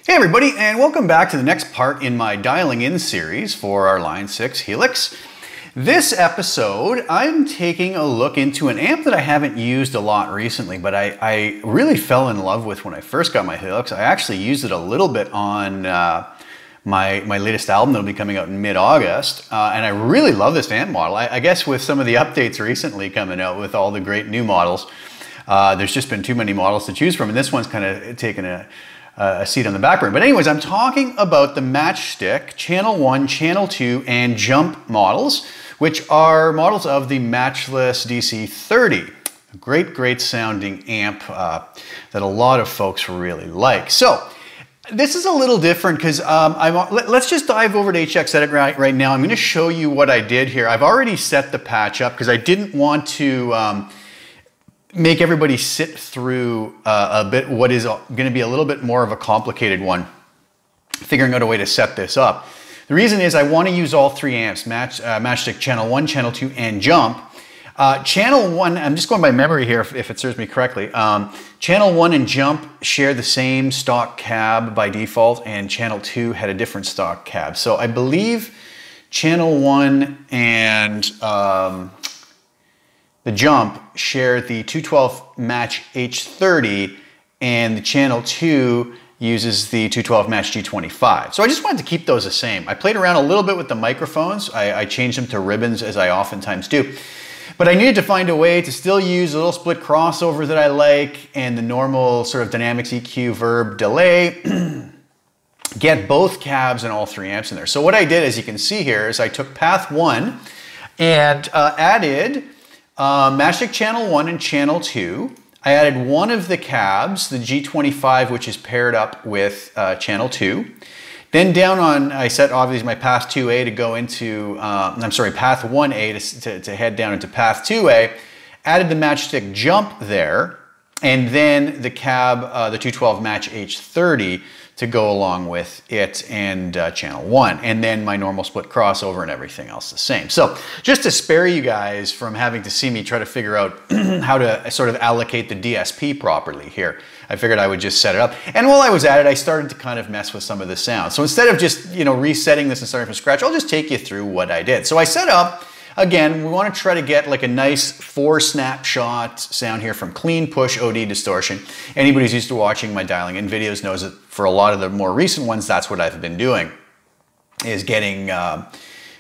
Hey everybody, and welcome back to the next part in my dialing in series for our Line 6 Helix. This episode, I'm taking a look into an amp that I haven't used a lot recently, but I really fell in love with when I first got my Helix. I actually used it a little bit on my latest album that'll be coming out in mid-August, and I really love this amp model. I guess with some of the updates recently coming out with all the great new models, there's just been too many models to choose from, and this one's kind of taken a seat on the back burner. But anyways, I'm talking about the Matchstick Channel 1, Channel 2, and Jump models, which are models of the Matchless DC30. A great sounding amp that a lot of folks really like. So this is a little different because let's just dive over to HX Edit right now. I'm going to show you what I did here. I've already set the patch up because I didn't want to make everybody sit through a bit what is going to be a little bit more of a complicated one, figuring out a way to set this up. The reason is I want to use all three amps, Matchstick Channel 1, Channel 2, and Jump. Channel 1, I'm just going by memory here if it serves me correctly. Channel 1 and Jump share the same stock cab by default, and Channel 2 had a different stock cab. So I believe Channel 1 and the Jump share the 212 Match H30, and the Channel 2 uses the 212 Match G25. So I just wanted to keep those the same. I played around a little bit with the microphones. I changed them to ribbons, as I oftentimes do. But I needed to find a way to still use a little split crossover that I like and the normal sort of dynamics EQ verb delay. Get both cabs and all three amps in there. So what I did, as you can see here, is I took path 1 and added Matchstick Channel 1 and Channel 2. I added one of the cabs, the G25, which is paired up with Channel 2. Then down on, I set obviously my path 2A to go into, path 1A to head down into path 2A. Added the Matchstick Jump there, and then the cab, the 212 Match H30 to go along with it and Channel 1, and then my normal split crossover and everything else the same. So just to spare you guys from having to see me try to figure out how to sort of allocate the DSP properly here, I figured I would just set it up. And while I was at it, I started to kind of mess with some of the sound. So instead of just, resetting this and starting from scratch, I'll just take you through what I did. So I set up, again, we want to try to get like a nice 4 snapshot sound here from clean push OD distortion. Anybody who's used to watching my dialing in videos knows that for a lot of the more recent ones, that's what I've been doing, is getting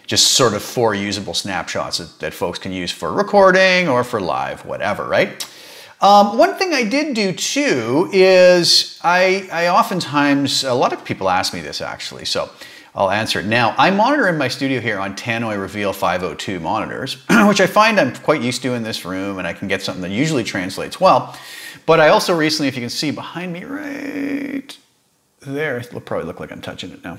just sort of 4 usable snapshots that folks can use for recording or for live, whatever, right? One thing I did do too is I oftentimes, a lot of people ask me this actually, so I'll answer it now. I monitor in my studio here on Tannoy Reveal 502 monitors, which I find I'm quite used to in this room, and I can get something that usually translates well. But I also recently, if you can see behind me right there, it'll probably look like I'm touching it now,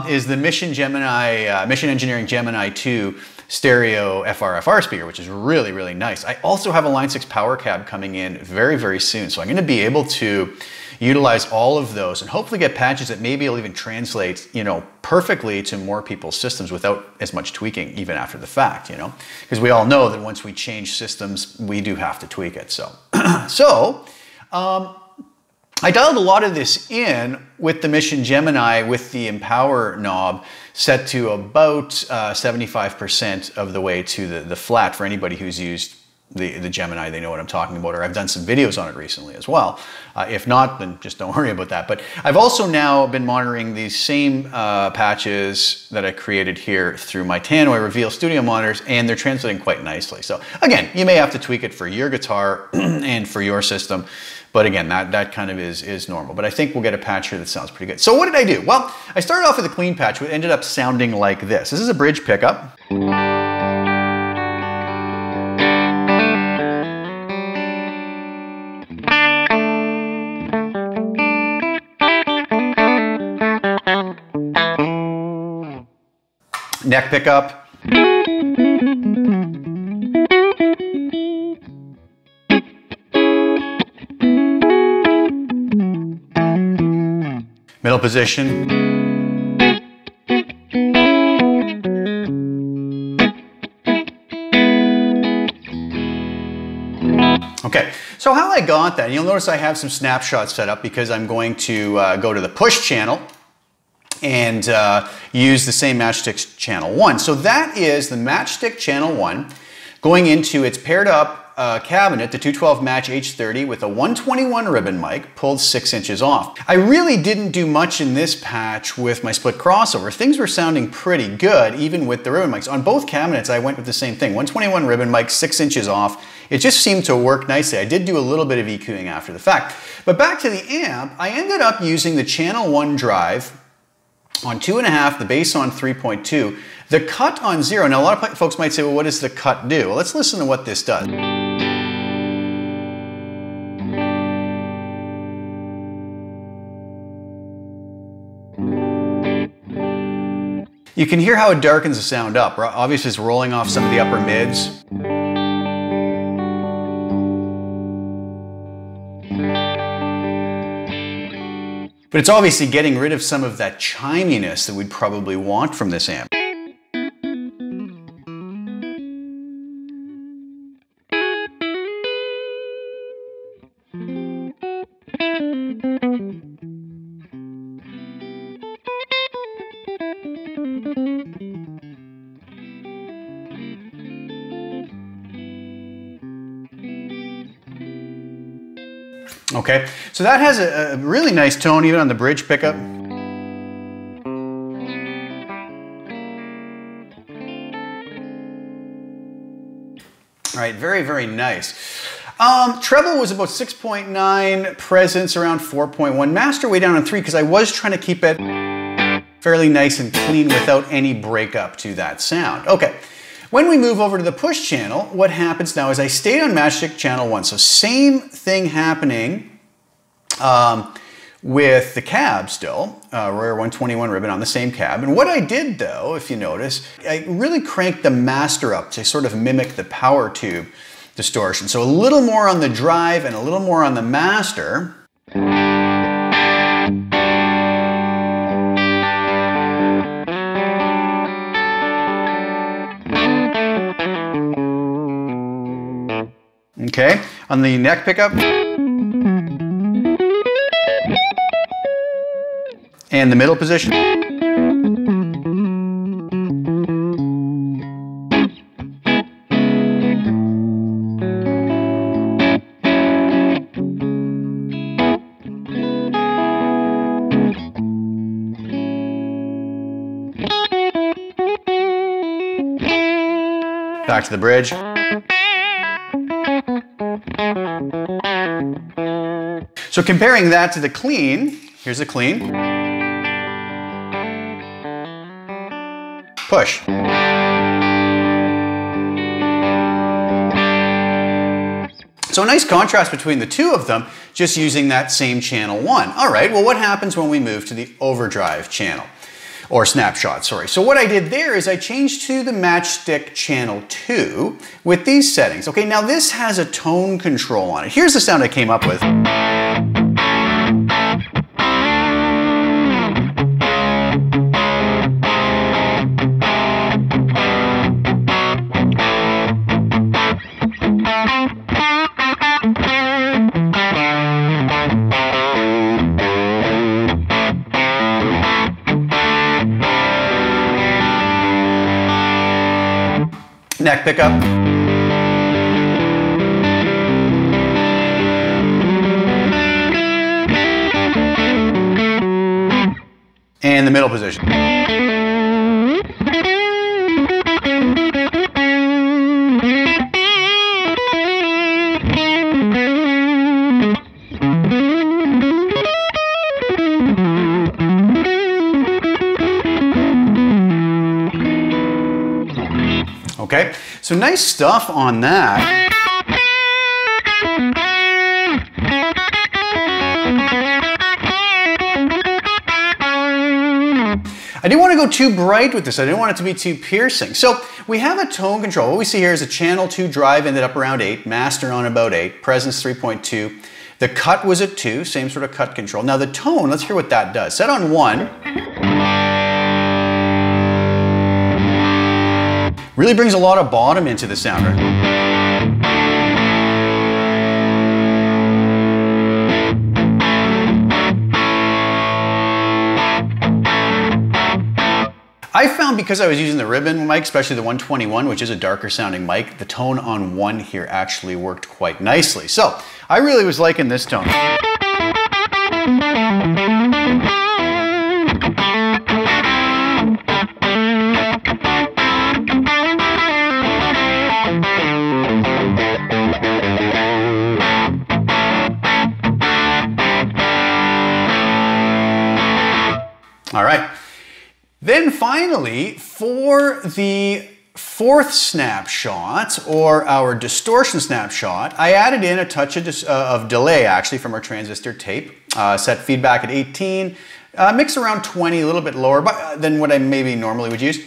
is the Mission Engineering Gemini 2 stereo FR speaker, which is really nice. I also have a Line 6 power cab coming in very soon, so I'm going to be able to utilize all of those and hopefully get patches that maybe will even translate, perfectly to more people's systems without as much tweaking even after the fact, because we all know that once we change systems, we do have to tweak it. So, I dialed a lot of this in with the Mission Gemini with the Empower knob set to about 75% of the way to the flat. For anybody who's used the Gemini, they know what I'm talking about, or I've done some videos on it recently as well. If not, then just don't worry about that. But I've also now been monitoring these same patches that I created here through my Tannoy Reveal studio monitors, and they're translating quite nicely. So again, you may have to tweak it for your guitar and for your system, but again, that kind of is normal. But I think we'll get a patch here that sounds pretty good. So what did I do? Well, I started off with a clean patch, which ended up sounding like this. This is a bridge pickup. Neck pickup. Middle position. Okay, so So how I got that, you'll notice I have some snapshots set up because I'm going to go to the push channel and use the same Matchstick channel 1. So that is the Matchstick channel 1 going into its paired up cabinet, the 212 Match H30 with a 121 ribbon mic pulled 6 inches off. I really didn't do much in this patch with my split crossover. Things were sounding pretty good even with the ribbon mics. On both cabinets I went with the same thing, 121 ribbon mic, 6 inches off. It just seemed to work nicely. I did do a little bit of EQing after the fact. But back to the amp, I ended up using the channel 1 drive on 2.5, the bass on 3.2, the cut on 0. Now a lot of folks might say, well, what does the cut do? Well, let's listen to what this does. You can hear how it darkens the sound up. Obviously it's rolling off some of the upper mids. But it's obviously getting rid of some of that chiminess that we'd probably want from this amp. Okay, so that has a really nice tone even on the bridge pickup. All right, very, very nice. Treble was about 6.9, presence around 4.1, master way down on 3 because I was trying to keep it fairly nice and clean without any breakup to that sound. Okay. When we move over to the push channel, what happens now is I stayed on Matchstick channel 1. So same thing happening with the cab still, Royer 121 ribbon on the same cab. And what I did though, if you notice, I really cranked the master up to sort of mimic the power tube distortion. So a little more on the drive and a little more on the master. Okay, on the neck pickup. And the middle position. Back to the bridge. So comparing that to the clean, here's the clean. Push. So a nice contrast between the two of them, just using that same channel 1. All right, well what happens when we move to the overdrive channel? Or snapshot, sorry. So what I did there is I changed to the Matchstick channel 2 with these settings. Okay, now this has a tone control on it. Here's the sound I came up with. Neck pickup. And the middle position. Okay, so nice stuff on that. I didn't want to go too bright with this. I didn't want it to be too piercing. So we have a tone control. What we see here is a channel 2 drive ended up around 8, master on about 8, presence 3.2. The cut was at 2, same sort of cut control. Now the tone, let's hear what that does. Set on 1. Really brings a lot of bottom into the sound, right? I found because I was using the ribbon mic, especially the 121, which is a darker sounding mic, the tone on 1 here actually worked quite nicely. So I really was liking this tone. All right. Then finally, for the 4th snapshot, or our distortion snapshot, I added in a touch of delay actually from our transistor tape. Set feedback at 18, mix around 20, a little bit lower than what I maybe normally would use.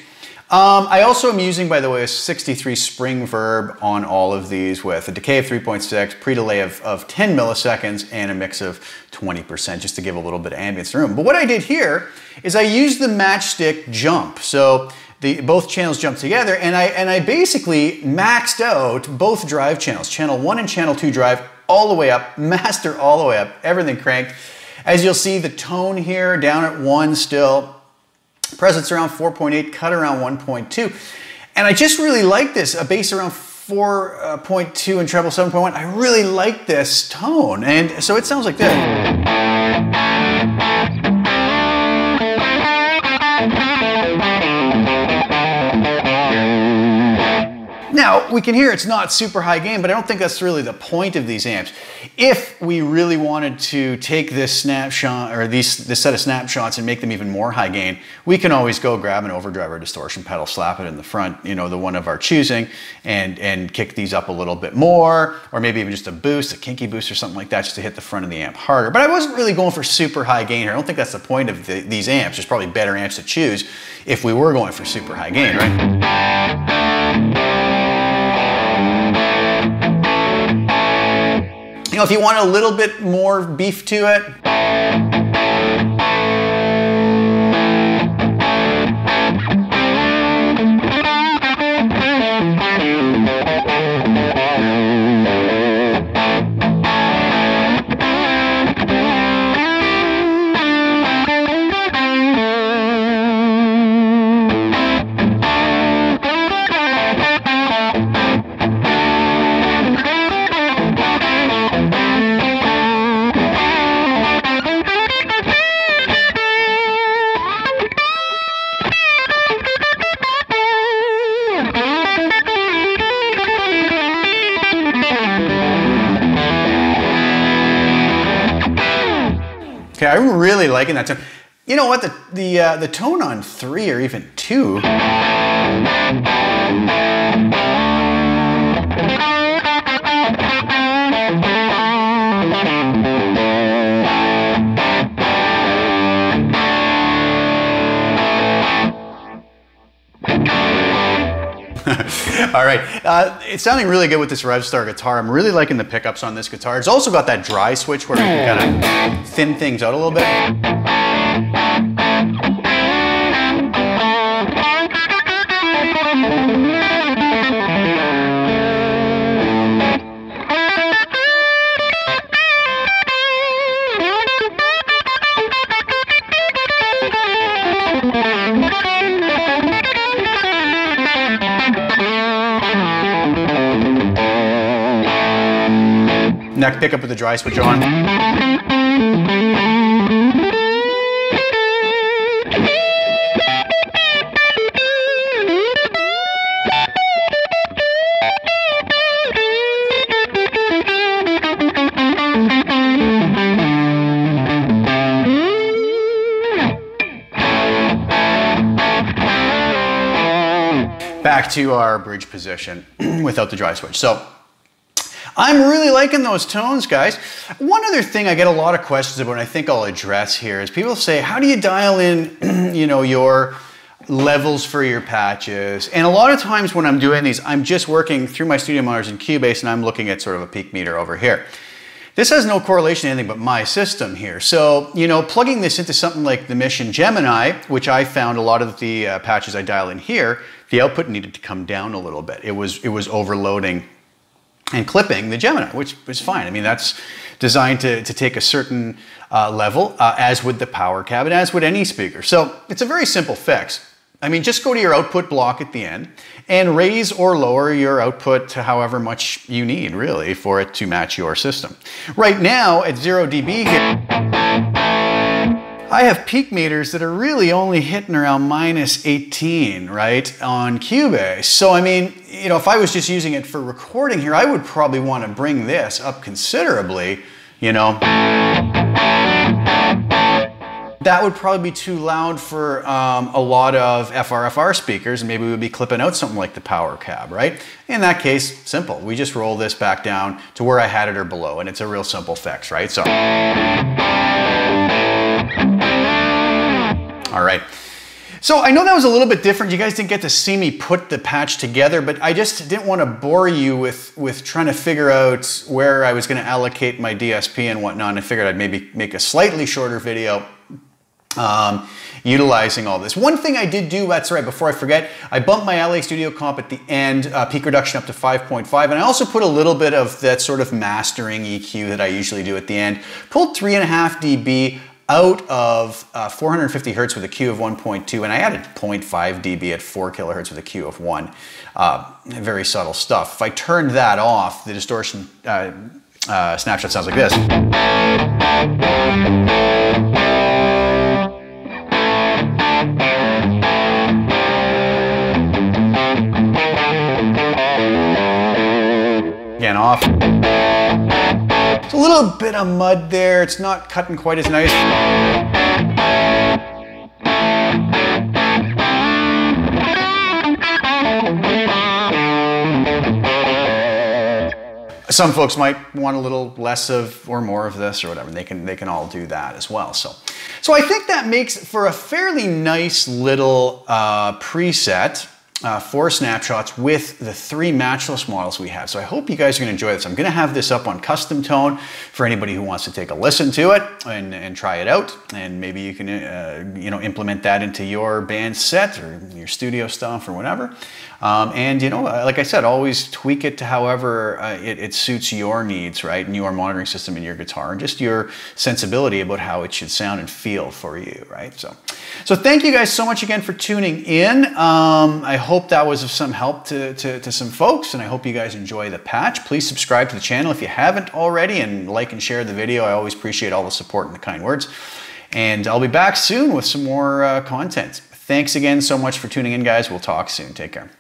I also am using, by the way, a 63 spring verb on all of these with a decay of 3.6, pre-delay of 10 milliseconds, and a mix of 20% just to give a little bit of ambience in the room. But what I did here is I used the Matchstick jump. So both channels jump together, and I basically maxed out both drive channels, channel 1 and channel 2 drive all the way up, master all the way up, everything cranked. As you'll see, the tone here down at 1 still. Presence around 4.8, cut around 1.2. And I just really like this, a bass around 4.2 and treble 7.1. I really like this tone. And so it sounds like this. Now, we can hear it's not super high gain, but I don't think that's really the point of these amps. If we really wanted to take this snapshot, or this set of snapshots and make them even more high gain, we can always go grab an overdrive or distortion pedal, slap it in the front, you know, the one of our choosing, and kick these up a little bit more, or maybe even just a boost, a kinky boost or something like that, just to hit the front of the amp harder. But I wasn't really going for super high gain here. I don't think that's the point of these amps. There's probably better amps to choose if we were going for super high gain, right? You know, if you want a little bit more beef to it, okay, I'm really liking that tone. You know what, the tone on 3 or even 2. All right, it's sounding really good with this RevStar guitar. I'm really liking the pickups on this guitar. It's also got that dry switch where we can kind of thin things out a little bit. Neck pickup with the dry switch on. Back to our bridge position without the dry switch. So I'm really liking those tones, guys. One other thing I get a lot of questions about, and I think I'll address here, is people say, how do you dial in, you know, your levels for your patches? And a lot of times when I'm doing these, I'm just working through my studio monitors in Cubase, and I'm looking at sort of a peak meter over here. This has no correlation to anything but my system here. So, you know, plugging this into something like the Mission Gemini, which I found a lot of the patches I dial in here, the output needed to come down a little bit. It was overloading and clipping the Gemini, which is fine. I mean, that's designed to take a certain level, as would the power cabinet, as would any speaker. So it's a very simple fix. I mean, just go to your output block at the end and raise or lower your output to however much you need, really, for it to match your system. Right now, at 0 dB here, I have peak meters that are really only hitting around -18, right, on Cubase. So, I mean, you know, if I was just using it for recording here, I would probably want to bring this up considerably, you know. That would probably be too loud for a lot of FR speakers, and maybe we would be clipping out something like the power cab, right? In that case, simple. We just roll this back down to where I had it or below, and it's a real simple fix, right? So, all right. So I know that was a little bit different. You guys didn't get to see me put the patch together, but I just didn't want to bore you with trying to figure out where I was going to allocate my DSP and whatnot. I figured I'd maybe make a slightly shorter video utilizing all this. One thing I did do, that's right, before I forget, I bumped my LA Studio Comp at the end, peak reduction up to 5.5, and I also put a little bit of that sort of mastering EQ that I usually do at the end. Pulled 3.5 dB out of 450 hertz with a Q of 1.2, and I added 0.5 dB at 4 kilohertz with a Q of 1. Very subtle stuff. If I turned that off, the distortion snapshot sounds like this. Again, off. It's a little bit of mud there. It's not cutting quite as nice. Some folks might want a little less of or more of this or whatever. They can all do that as well. So I think that makes for a fairly nice little preset for Snapshots with the 3 matchless models we have. So I hope you guys are going to enjoy this. I'm going to have this up on CustomTone for anybody who wants to take a listen to it and try it out. And maybe you can you know, implement that into your band set or your studio stuff or whatever. And you know, like I said, always tweak it to however it suits your needs, right? And your monitoring system and your guitar and just your sensibility about how it should sound and feel for you, right? So thank you guys so much again for tuning in. I hope that was of some help to some folks, and I hope you guys enjoy the patch. Please subscribe to the channel if you haven't already, and like and share the video. I always appreciate all the support and the kind words. And I'll be back soon with some more content. Thanks again so much for tuning in, guys. We'll talk soon. Take care.